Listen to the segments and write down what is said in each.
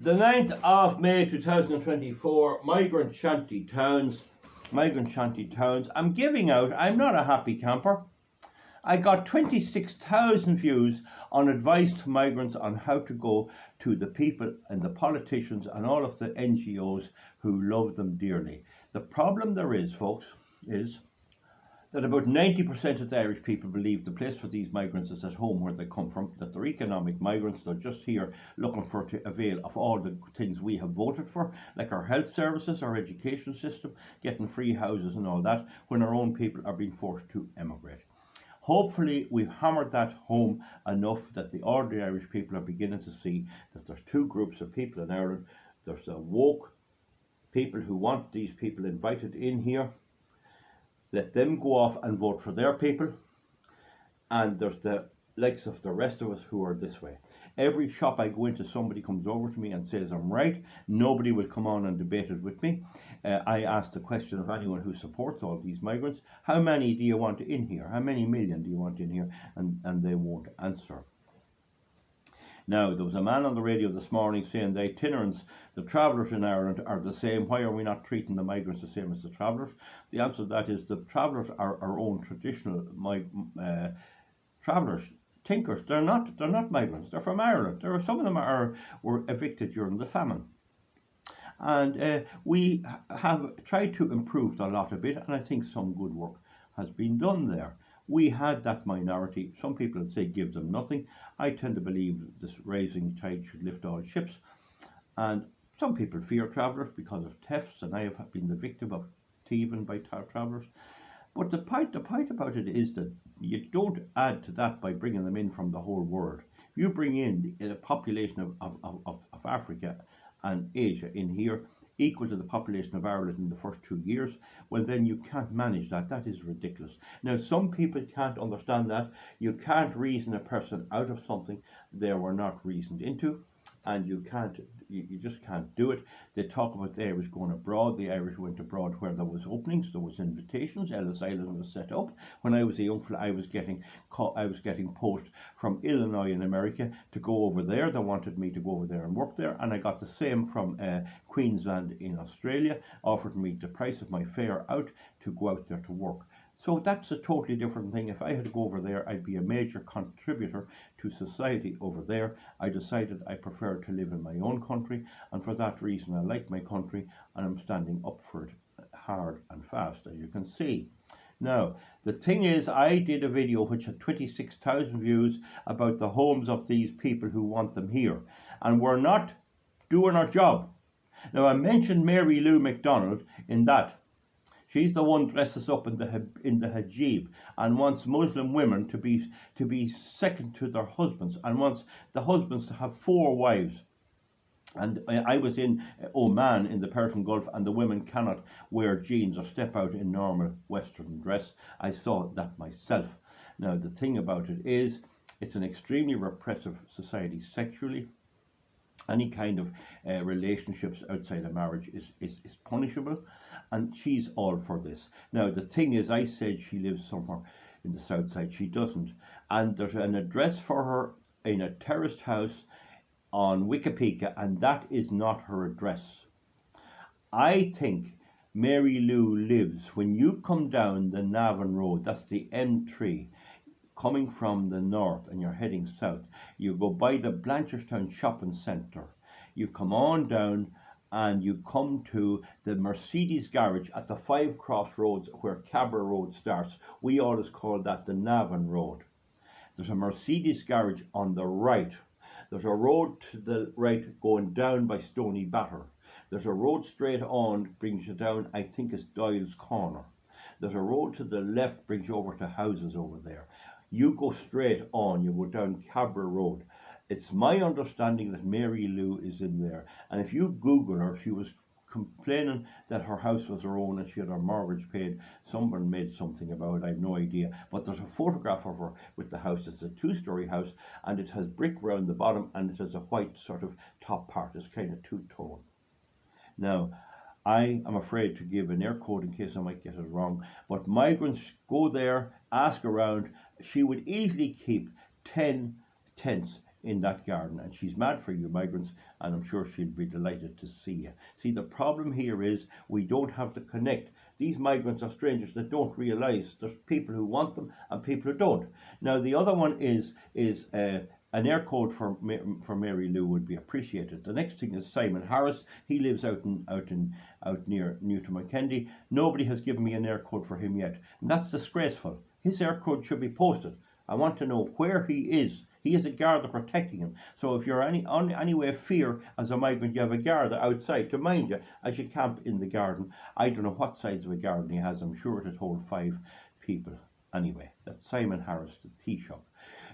The 9th of May 2024, Migrant Shanty Towns. I'm giving out, I'm not a happy camper. I got 26,000 views on advice to migrants on how to go to the people and the politicians and all of the NGOs who love them dearly. The problem there is, folks, is that about 90% of the Irish people believe the place for these migrants is at home where they come from, that they're economic migrants, they're just here looking to avail of all the things we have voted for, like our health services, our education system, getting free houses and all that, when our own people are being forced to emigrate. Hopefully we've hammered that home enough that the ordinary Irish people are beginning to see that there's two groups of people in Ireland. There's the woke people who want these people invited in here, let them go off and vote for their people, and there's the likes of the rest of us who are this way. Every shop I go into, somebody comes over to me and says I'm right. Nobody will come on and debate it with me. I ask the question of anyone who supports all these migrants, how many do you want in here? How many million do you want in here? And they won't answer. Now, there was a man on the radio this morning saying the itinerants, the travellers in Ireland, are the same. Why are we not treating the migrants the same as the travellers? The answer to that is the travellers are our own traditional travellers, tinkers. They're not migrants. They're from Ireland. Some of them were evicted during the famine. And we have tried to improve a lot a bit, and I think some good work has been done there. We had that minority. Some people would say give them nothing. I tend to believe this rising tide should lift all ships. And some people fear travellers because of thefts, and I have been the victim of thieving by travellers. But the point about it is that you don't add to that by bringing them in from the whole world. If you bring in a population of Africa and Asia in here, equal to the population of Ireland in the first 2 years, well then you can't manage that. That is ridiculous. Now some people can't understand that. You can't reason a person out of something they were not reasoned into, and you just can't do it. They talk about the Irish going abroad. The Irish went abroad where there was openings, there was invitations. Ellis Island was set up. When I was a young fella, I was getting post from Illinois in America to go over there. They wanted me to go over there and work there, and I got the same from Queensland in Australia, offered me the price of my fare out to go out there to work. So that's a totally different thing. If I had to go over there, I'd be a major contributor to society over there. I decided I prefer to live in my own country, and for that reason I like my country, and I'm standing up for it hard and fast, as you can see. Now, the thing is, I did a video which had 26,000 views about the homes of these people who want them here, and we're not doing our job. Now, I mentioned Lou McDonald in that. She's the one dresses up in the hijab and wants Muslim women to be second to their husbands, and wants the husbands to have 4 wives. And I was in Oman in the Persian Gulf, and the women cannot wear jeans or step out in normal Western dress. I saw that myself. Now the thing about it is, it's an extremely repressive society sexually. Any kind of relationships outside of marriage is punishable, and she's all for this. Now the thing is, I said she lives somewhere in the south side. She doesn't, and there's an address for her in a terraced house on Wikipedia, and that is not her address. I think Mary Lou lives, when you come down the Navan Road, that's the M3, coming from the north and you're heading south, you go by the Blanchardstown Shopping Centre, you come on down and you come to the Mercedes garage at the 5 crossroads where Cabra Road starts. We always call that the Navan Road. There's a Mercedes garage on the right. There's a road to the right going down by Stony Batter. There's a road straight on, brings you down, I think it's Doyle's Corner. There's a road to the left, brings you over to houses over there. You go straight on, you go down Cabra Road. It's my understanding that Mary Lou is in there. And if you Google her, she was complaining that her house was her own and she had her mortgage paid. Someone made something about it, I have no idea. But there's a photograph of her with the house. It's a 2-story house, and it has brick round the bottom, and it has a white sort of top part. It's kind of two-tone. Now, I am afraid to give an air code in case I might get it wrong, but migrants, go there, ask around. She would easily keep 10 tents in that garden, and she's mad for you migrants, and I'm sure she'll be delighted to see you. See, the problem here is we don't have to connect. These migrants are strangers that don't realise there's people who want them and people who don't. Now, the other one is an air code for Mary Lou would be appreciated. The next thing is Simon Harris. He lives out near Newton McKendy. Nobody has given me an air code for him yet, and that's disgraceful. His air code should be posted. I want to know where he is. He is a Garda protecting him. So if you're any way of fear as a migrant, you have a Garda outside to mind you as you camp in the garden. I don't know what size of a garden he has. I'm sure it'd hold 5 people. Anyway, that's Simon Harris, the Taoiseach.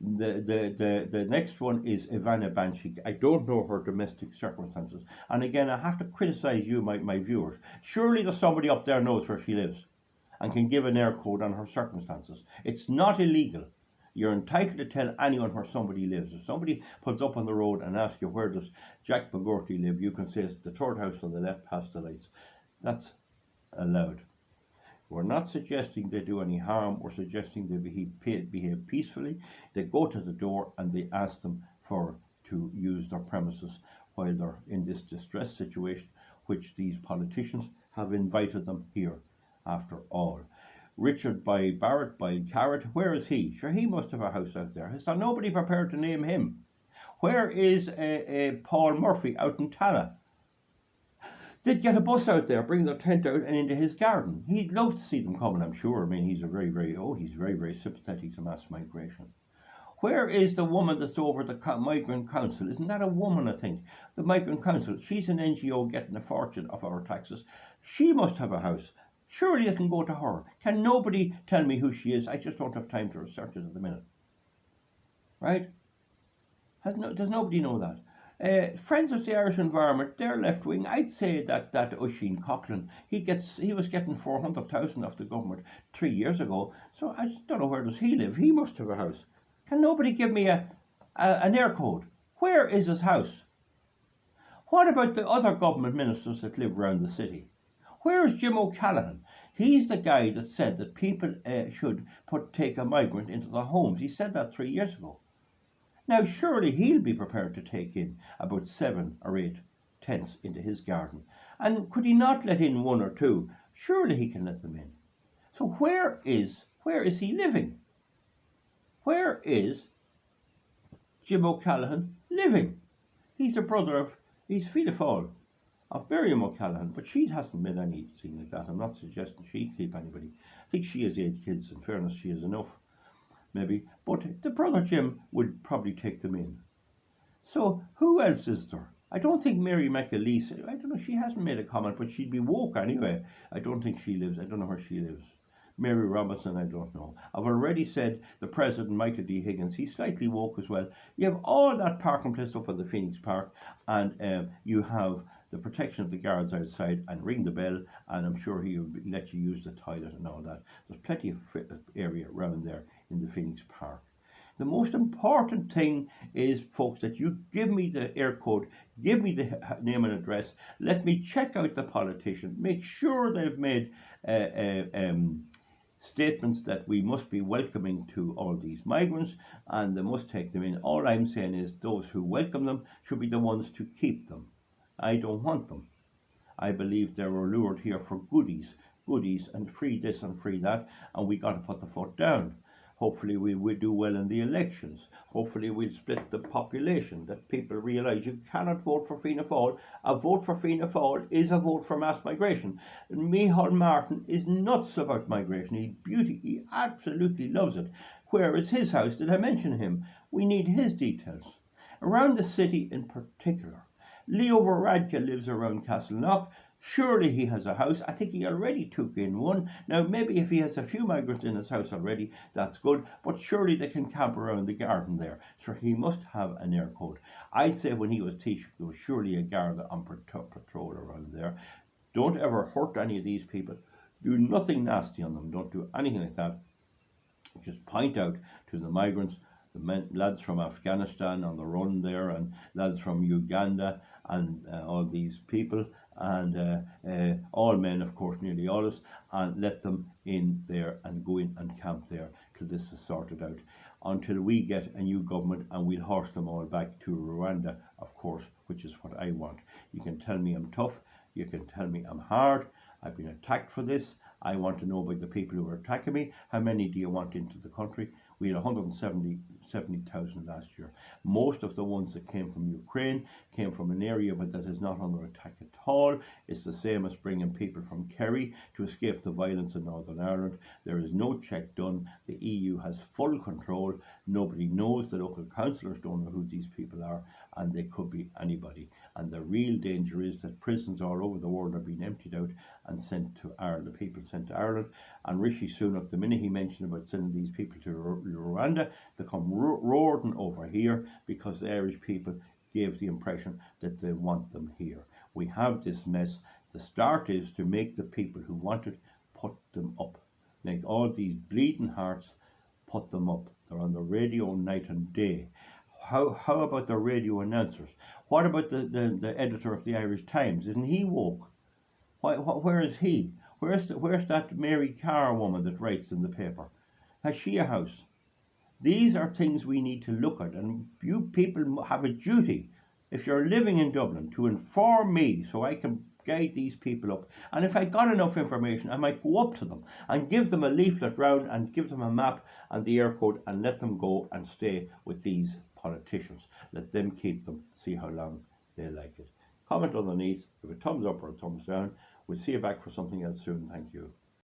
The next one is Ivana Banshik. I don't know her domestic circumstances. And again, I have to criticise you, my viewers. Surely there's somebody up there knows where she lives and can give an air code on her circumstances. It's not illegal. You're entitled to tell anyone where somebody lives. If somebody pulls up on the road and asks you where does Jack McGurty live, you can say it's the third house on the left past the lights. That's allowed. We're not suggesting they do any harm. We're suggesting they behave peacefully. They go to the door and they ask them to use their premises while they're in this distress situation, which these politicians have invited them here after all. Richard by Barrett by Carrot, where is he? Sure, he must have a house out there. Is there nobody prepared to name him? Where is Paul Murphy out in Tala? They'd get a bus out there, bring their tent out and into his garden. He'd love to see them coming, I'm sure. I mean, he's very, very sympathetic to mass migration. Where is the woman that's over the Migrant Council? Isn't that a woman, I think? The Migrant Council, she's an NGO getting a fortune of our taxes. She must have a house. Surely it can go to her. Can nobody tell me who she is? I just don't have time to research it at the minute. Right? Does nobody know that? Friends of the Irish Environment, they're left wing. I'd say that Oisin Coughlin, he was getting 400,000 off the government 3 years ago. So I just don't know, where does he live? He must have a house. Can nobody give me an air code? Where is his house? What about the other government ministers that live around the city? Where is Jim O'Callaghan? He's the guy that said that people should take a migrant into their homes. He said that 3 years ago. Now, surely he'll be prepared to take in about 7 or 8 tents into his garden. And could he not let in 1 or 2? Surely he can let them in. So where is he living? Where is Jim O'Callaghan living? He's a brother of, he's Fianna Fáil, of Miriam O'Callaghan, but she hasn't made anything like that. I'm not suggesting she'd keep anybody. I think she has 8 kids. In fairness, she has enough, maybe. But the brother Jim would probably take them in. So who else is there? I don't think Mary McAleese, I don't know, she hasn't made a comment, but she'd be woke anyway. I don't think she lives, I don't know where she lives. Mary Robinson, I don't know. I've already said the President, Michael D. Higgins, he's slightly woke as well. You have all that parking place up at the Phoenix Park, and you have the protection of the guards outside, and ring the bell, and I'm sure he'll let you use the toilet and all that. There's plenty of area around there in the Phoenix Park. The most important thing is, folks, that you give me the air code, give me the name and address, let me check out the politician, make sure they've made statements that we must be welcoming to all these migrants and they must take them in. All I'm saying is those who welcome them should be the ones to keep them. I don't want them. I believe they were lured here for goodies and free this and free that, and we got to put the foot down. Hopefully we will do well in the elections. Hopefully we'll split the population, that people realise you cannot vote for Fianna Fáil. A vote for Fianna Fáil is a vote for mass migration. And Micheál Martin is nuts about migration. He absolutely loves it. Where is his house? Did I mention him? We need his details. Around the city in particular. Leo Varadkar lives around Castleknock. Surely he has a house. I think he already took in one. Now, maybe if he has a few migrants in his house already, that's good. But surely they can camp around the garden there. So he must have an air code. I'd say when he was Taoiseach, there was surely a guard on patrol around there. Don't ever hurt any of these people. Do nothing nasty on them. Don't do anything like that. Just point out to the migrants, the lads from Afghanistan on the run there, and lads from Uganda, and all these people, and all men, of course, nearly all us, and let them in there and go in and camp there till this is sorted out. until we get a new government, and we'll horse them all back to Rwanda, of course, which is what I want. You can tell me I'm tough, you can tell me I'm hard, I've been attacked for this. I want to know about the people who are attacking me. How many do you want into the country? We had 170,000 last year. Most of the ones that came from Ukraine came from an area but that is not under attack at all. It's the same as bringing people from Kerry to escape the violence in Northern Ireland. There is no check done. The EU has full control. Nobody knows. The local councillors don't know who these people are, and they could be anybody. And the real danger is that prisons all over the world are being emptied out and sent to Ireland, the people sent to Ireland. And Rishi Sunak, the minute he mentioned about sending these people to Rwanda, they come roaring over here because the Irish people gave the impression that they want them here. We have this mess. The start is to make the people who want it, put them up. Like all these bleeding hearts, put them up. They're on the radio night and day. How about the radio announcers? What about the editor of the Irish Times? Isn't he woke? Where is he? Where's that Mary Carr woman that writes in the paper? Has she a house? These are things we need to look at, and you people have a duty, if you're living in Dublin, to inform me so I can guide these people up. And if I got enough information, I might go up to them and give them a leaflet round and give them a map and the air code and let them go and stay with these politicians. Let them keep them, see how long they like it. Comment underneath, give a thumbs up or a thumbs down. We'll see you back for something else soon. Thank you.